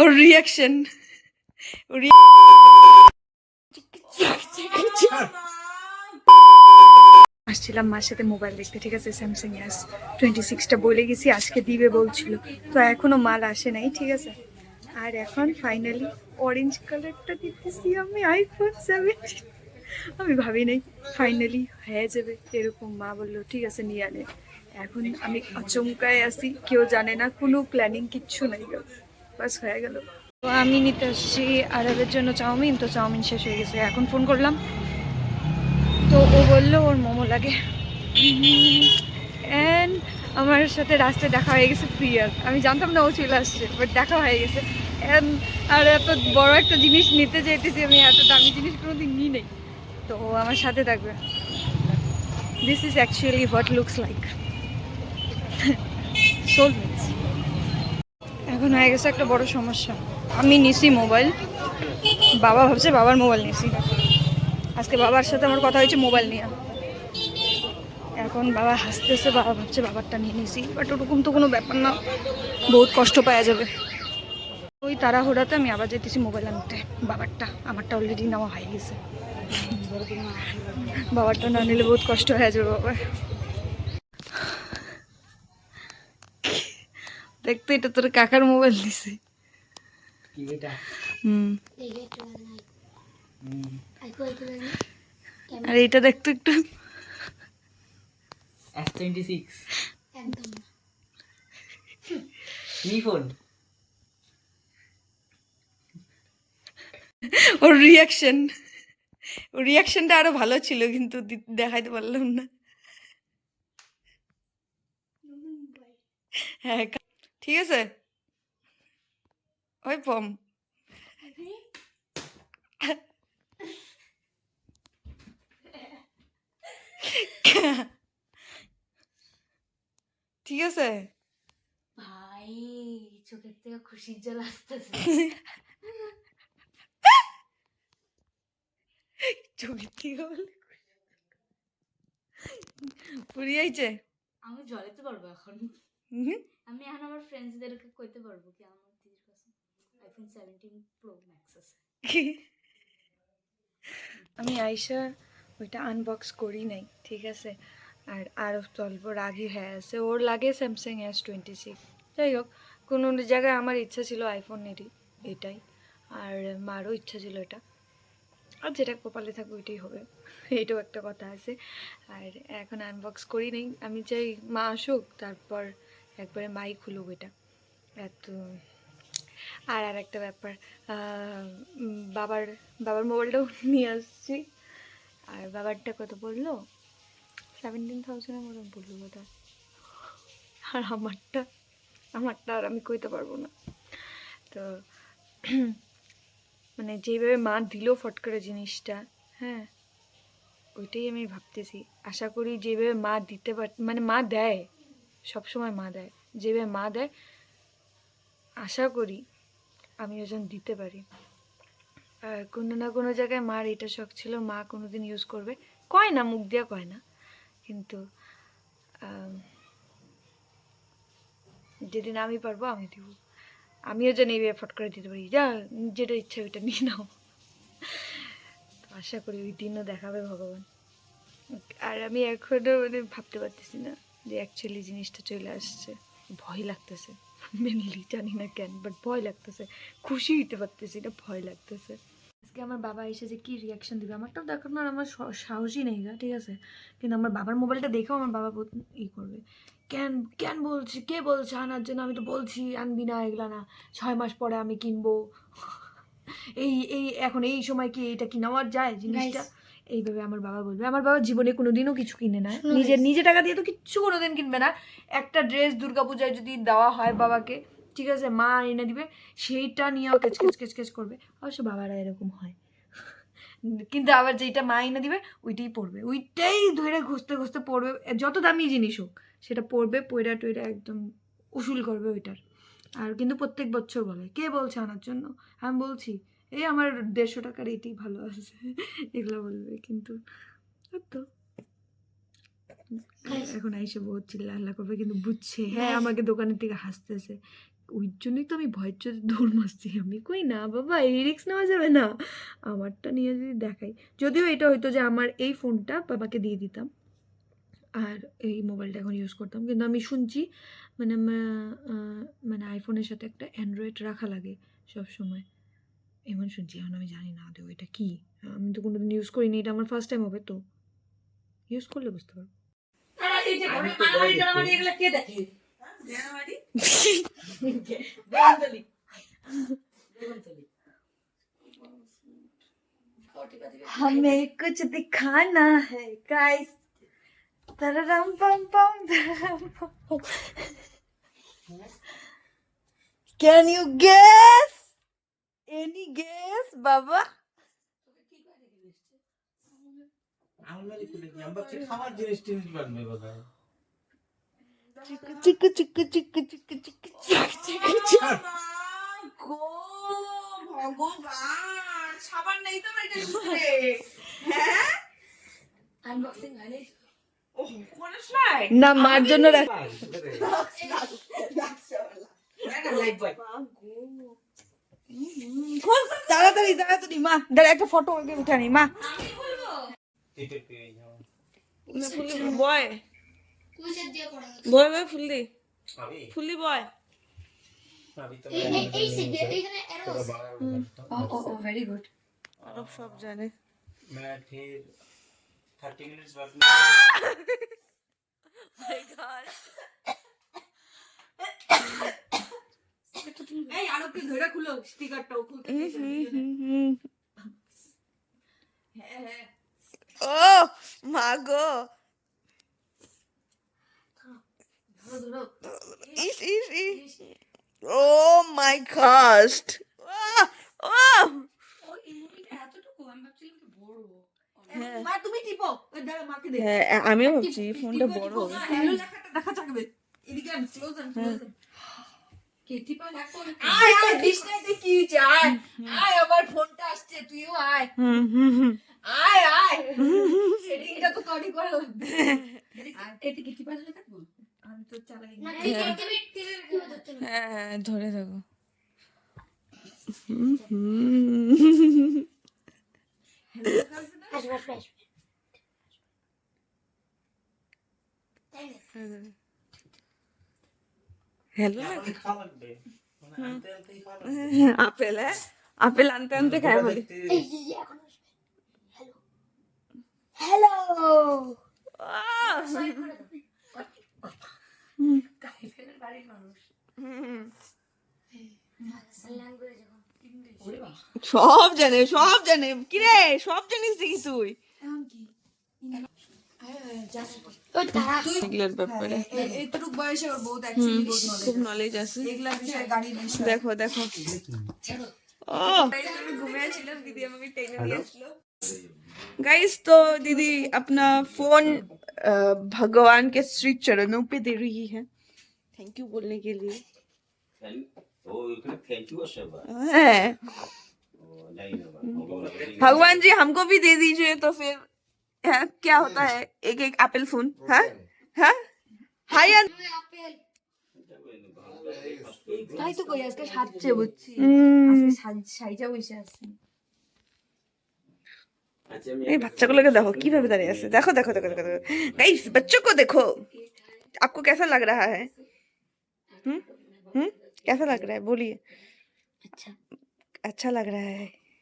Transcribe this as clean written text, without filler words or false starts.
ওর reaction আসছিলাম মার সাথে মোবাইল দেখতে, ঠিক আছে, স্যামসাং S26টা বলে গেছি আজকে দিবে বলছিল, তো এখনো মাল আসে নাই, ঠিক আছে। আর এখন ফাইনালি অরেঞ্জ কালারটা দিতেছি আমি, iPhone 17। আমি ভাবি নাই ফাইনালি হয়ে যাবে এরকম, মা বললো ঠিক আছে নিয়ে আনে। এখন আমি আচমকায় আসি, কেউ জানে না, কোনো প্ল্যানিং কিচ্ছু নাই, বাস হয়ে গেল। তো আমি নিতে আসছি আরবের জন্য চাউমিন, তো চাউমিন শেষ হয়ে গেছে, এখন ফোন করলাম তো ও বললো ওর মোমো লাগে। অ্যান্ড আমার সাথে রাস্তায় দেখা হয়ে গেছে প্রিয়ার, আমি জানতাম না ও চলে আসছে, বাট দেখা হয়ে গেছে। আর এত বড় একটা জিনিস নিতে চাইতেছি আমি, এত দামি জিনিস কোনোদিন নিই নেই, তো ও আমার সাথে থাকবে। This is actually what looks like soulmates. এখন হয়ে গেছে একটা বড় সমস্যা, আমি নিছি মোবাইল, বাবা ভাবছে বাবার মোবাইল নিছি, আজকে বাবার সাথে আমার কথা হয়েছে মোবাইল নিয়ে। এখন বাবা হাসতেছে, বাবা ভাবছে বাবারটা নিয়ে নিছি, বাট ওরকম তো কোনো ব্যাপার না, বহুত কষ্ট পাওয়া যাবে। ওই তাড়াহুড়াতে আমি আবার যেতেছি মোবাইল আনতে, বাবারটা, আমারটা অলরেডি নেওয়া হয়ে গেছে, বাবারটা না নিলে বহুত কষ্ট হয়ে যাবে বাবার। দেখতে এটা তোর কাকার মোবাইল দিছে। আর এটা দেখতো একটু, S26 একদম কি ফোন। ওর রিয়াকশনটা আরো ভালো ছিল, কিন্তু দেখাইতে পারলাম না। হ্যাঁ ঠিক আছে, ওই পম ঠিক আছে ভাই, চোখের থেকে খুশির জল আসতেছে। চোখের থেকে পুরিয়াইছে। আমি জ্বলাতে পারবো এখন, আমি এখন আমার ফ্রেন্ডসদেরকে কইতে পারবো কি আমার দিদির কাছে iPhone 17 Pro Max আছে। আমি আইসা ওইটা আনবক্স করি নাই, ঠিক আছে, আর আরও অল্প রাগই হয়ে আছে, ওর লাগে স্যামসাং S26। যাই হোক, কোনো জায়গায় আমার ইচ্ছা ছিল আইফোনেরই, এটাই, আর মারও ইচ্ছা ছিল এটা, আর যেটা কপালে থাকবে ওইটাই হবে, এইটাও একটা কথা আছে। আর এখন আনবক্স করি নেই, আমি চাই মা আসুক তারপর একবারে মাই খুলুক এটা। এত আর একটা ব্যাপার, বাবার বাবার মোবাইলটাও নিয়ে আসছি, আর বাবারটা কত বললো, 17,000-এর মতন বললো বোধ। আর আমারটা আর আমি কইতে পারবো না। তো মানে যেভাবে মা দিল ফট করে জিনিসটা, হ্যাঁ ওইটাই আমি ভাবতেছি, আশা করি যেভাবে মা দিতে মানে মা দেয়, সবসময় মা দেয়, যেভাবে মা দেয় আশা করি আমিও যেন দিতে পারি। আর কোনো না কোনো জায়গায় মার এটা শখ ছিল, মা কোনোদিন ইউজ করবে, কয় না, মুখ দিয়ে কয় না, কিন্তু যেদিন আমি পারবো আমি দিব, আমিও যেন এইভাবে ফট করে দিতে পারি, যা যেটা ইচ্ছা ওইটা নিয়ে নাও। তো আশা করি ওই দিনও দেখাবে ভগবান। আর আমি এখনও মানে ভাবতে পারতেছি না যে অ্যাকচুয়ালি জিনিসটা চলে আসছে, ভয় লাগতেছে, মেনলি জানি না কেন, বাট ভয় লাগতেছে, খুশি হইতে পারতেছি না, ভয় লাগতেছে। আজকে আমার বাবা এসে যে কী রিয়াকশন দেবে আমারটাও দেখানোর আমার সাহসই নেই গা, ঠিক আছে, কিন্তু আমার বাবার মোবাইলটা দেখেও আমার বাবা বহুত করবে, কেন কেন বলছি, কে বলছে আনার জন্য, আমি তো বলছি আনবি না, এগুলা না, 6 মাস পরে আমি কিনবো, এই এই এখন এই সময় কি এটা কি নেওয়ার যায় জিনিসটা, এইভাবে আমার বাবা বলবে। আমার বাবা জীবনে কোনোদিনও কিছু কিনে না, নিজে টাকা দিয়ে তো কিচ্ছু কোনোদিন কিনবে না। একটা ড্রেস দুর্গাপূজায় যদি দেওয়া হয় বাবাকে, ঠিক আছে, মা এনে দিবে, সেইটা নিয়েও কেচ করবে, অবশ্য বাবারা এরকম হয়, কিন্তু আবার যেটা মা এনে দিবে ওইটাই পড়বে, ওইটাই ধরে ঘষতে পড়বে, যত দামি জিনিস হোক সেটা পড়বে, পয়রা টয়রা একদম উসুল করবে ওইটার। আর কিন্তু প্রত্যেক বছর বলে কে বলছে আনার জন্য, আমি বলছি এই আমার 150 টাকার এটাই ভালো আছে, এগুলো বলবে, কিন্তু তো এখন আইসে বহুত চিল্লা হাল্লা করবে, কিন্তু বুঝছে, হ্যাঁ আমাকে দোকানের থেকে হাসতেছে, ওই জন্যই তো আমি ভয়ের চোটে দৌড় মারছি। আমি কই না বাবা, এই রিস্ক নেওয়া যাবে না, আমারটা নিয়ে যদি দেখাই। যদিও এটা হয়তো যে আমার এই ফোনটা বাবাকে দিয়ে দিতাম আর এই মোবাইলটা এখন ইউজ করতাম, কিন্তু আমি শুনছি মানে মানে আইফোনের সাথে একটা অ্যান্ড্রয়েড রাখা লাগে সব সময়, এমন শুনছি। এখন আমি জানি না আদৌ এটা কি, আমি তো কোনোদিন ইউজ করিনি, এটা আমার ফার্স্ট টাইম হবে, তো ইউজ করলে বুঝতে পারবো। हमें कुछ दिखाना है गाइस, तररम पम पम तररम पम पम। Can you guess? Any guess, Baba? चिक चिक चिक चिक चिक चिक चिक चिक। গো ভগবান, সাবান নেই তো এটার ভিতরে? হ্যাঁ, আনবক্সিং হয়নি। ওহ, করিস নাই? না মার জন্য রাখ। তাড়াতাড়ি তাড়াতাড়ি মা, দাঁড়া একটা ফটো ওকে উঠানি মা। বয় কুইজের দিয়ে পড়া বয় বয় ফুললি ফুললি বয়। এই সিগে এখানে এরো ও ভেরি গুড। আরব সব জানে। मैं फिर 30 मिनट्स बाद এই আরবকে ধরে খুলো স্টিকারটাও খুলতে দিয়েছে। হ্যাঁ হ্যাঁ ও মা গো, ধরো ধরো ইস ইস ইস, ও মাই গড, ও ও এই মুভিটা এতটুকু আমি ভাবছিলাম কি বড়। মা তুমি টিপো, ওই দাঁড়া মাকে দে। হ্যাঁ আমিও ভাবছি ফোনটা বড় হবে। হ্যালো লেখাটা দেখা থাকবে এদিকে আন, ক্লোজ আন ক্লোজ আন। কে টিপা লাগতো না আয় আয় ডিসপ্লেতে কি হচ্ছে, আয় আয়, আমার ফোনটা আসছে, তুইও আয় আয় আয়, সেটিংটা তো তৈরি করা লাগবে। এটা কি টিপা ধরে থাকবো আমি তো চালাই না না। টিপে টিপে কি হচ্ছে না হ্যাঁ ধরে থাকো। আসবে আসবে আসবে হ্যালো এখন খাওয়া লাগবে মানে আনতে আনতেই খাওয়া লাগবে আপেল, হ্যাঁ আপেল আনতে আনতে খায় বলি। এই এখন আসবে হ্যালো কাইফের বাড়ির মানুষ ল্যাঙ্গুয়েজ এখন সব জানে সব জানে, কিরে সব জানিস দেখি তুই ওই তারা এগুলোর ব্যাপারে এইটুক বয়সে ওর বহুত অ্যাকচুয়ালি বহুত খুব নলেজ নলেজ আছে। এগুলা বিষয়ে গাড়ির বিষয়। দেখো দেখো, ও আমি ঘুমিয়েছিলাম, দিদি আমাকে টেনে নিয়েছিল। गाइस तो दीदी अपना फोन भगवान के श्री चरणों पे दे रही है, थैंक यू बोलने के लिए। ও এখানে থ্যাংক ইউ আছে বা है ও নাই না বা भगवान जी हमको भी दे दीजिए तो फिर है, क्या होता है एक एक एप्पल फोन है है हाय আপেল তাই তো কই আজকে সাজছে বুঝছি, আজকে সাইজা বসে আছে। আচ্ছা আমি এই বাচ্চাগুলোকে দেখো কিভাবে দাঁড়িয়ে আছে, দেখো দেখো দেখো দেখো गाइस बच्चों को देखो, आपको कैसा लग रहा है? कैसा लग रहा है बोलिए। अच्छा अच्छा लग रहा है।